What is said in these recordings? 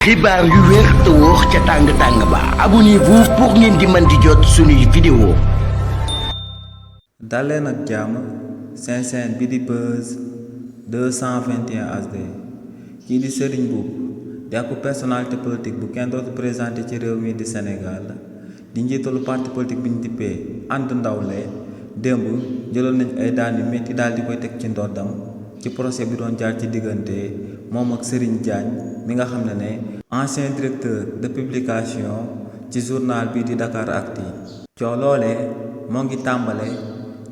xibaar yu wér te wóor ca tàng ba abonnez-vous pour ngeen di mën di jot suñuy vidéo. daleen ak jàmm seen chaîne bi di Buzz 221 HD kii di Serigne Mboup di ak personnalité politique bu kenn dootu présenté ci réew mi di Sénégal di njiitalu parti politique bi ñu dippee ànd ndawle démb jëloon nañ ay daan yu métti daal di koy teg ci ndoddam ci procès bi doon jaar ci diggante moom ak Serigne Diagne mi nga xam ne ancien directeur de publication ci journal bi di Dakaractu coow loolee moo ngi tàmbale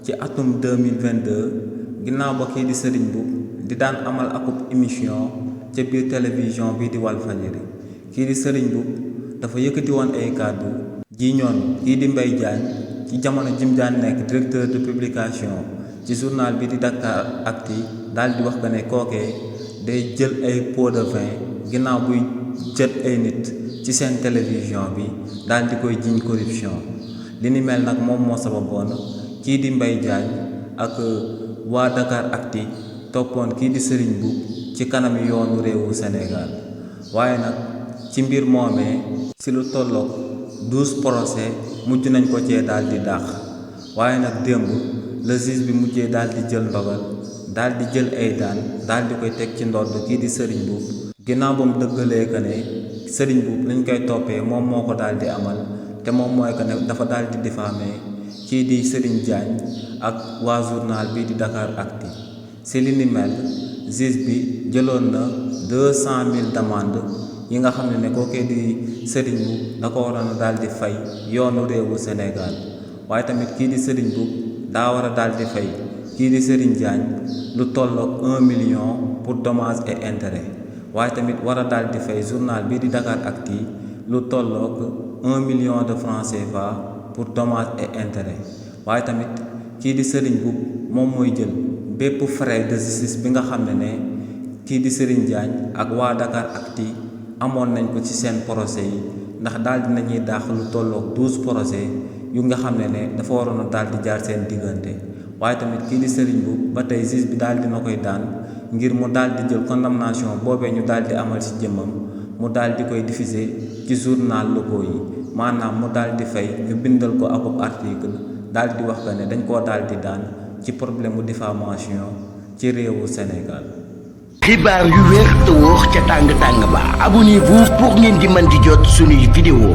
ci atum 2022 ginnaaw ba kii di Serigne Mboup di daan amal akub émission ca biir télévision bi di Walfadjri kii di Serigne Mboup dafa yëkkati woon ay kàddu ji ñoon kii di Mbaye Diagne ci jamono jim daan nekk directeur de publication ci journal bi di Dakaractu daal di wax ko ne kookee day jël ay pot de vin ginnaaw buy jët ay nit ci seen télévision bi daal di koy jiñ corruption li ni mel nag moom moo sababoon kii di Mbaye Diagne ak waa Dakaractu toppoon kii di Serigne Mboup ci kanam yoonu réewu Sénégal waaye nag ci mbir moomee ci lu tolloog 12 procès mujj nañ ko cee daal di dàq waaye nag démb le juge bi mujjee daal di jël ndogal daal di jël ay daan daal di koy teg ci ndodd kii di Serigne Mboup ginnaaw ba mu dëggalee que ne Serigne Mboup lañ koy toppee moom moo ko daal di amal te moom mooy que ne dafa daal di diffamé kii di Serigne Diagne ak waa journal bi di Dakaractu si li ni mel juge bi jëloon na 200 000 d'amende yi nga xam ne kookee di Serigne Mboup da ko waroon a daal di fay yoonu réewu Sénégal waaye tamit kii di Serigne Mboup daa war a daal di fay kii di Serigne Diagne lu tolloog 1 million pour dommages et intérêts waaye tamit war a daal di fay journal bii di Dakaractu lu tolloog 1 million de francs CFA pour dommages et intérêts waaye tamit kii di Serigne Mboup moom mooy jël bépp frais de justice bi nga xam ne kii di Serigne Diagne ak waa Dakaractu amoon nañ ko ci seen procès yi ndax daal di nañuy dàq lu tolloog 12 procès yu nga xam ne dafa waroon a daal di jaar seen diggante waaye tamit kii di Serigne Mboup ba tey juge bi daal dina koy daan ngir mu daal di jël condamnation boobee ñu daal di amal ci jëmmam mu daal di koy diffuser ci journal locaux yi maanaam mu daal di fay ñu bindal ko ab article daal di wax que ne dañ koo daal di daan ci problème mu diffamation ci réewu Sénégal. xibaar yu wér te wóor ca tàng ba abonnez-vous pour ngeen di mën di jot suñuy vidéo.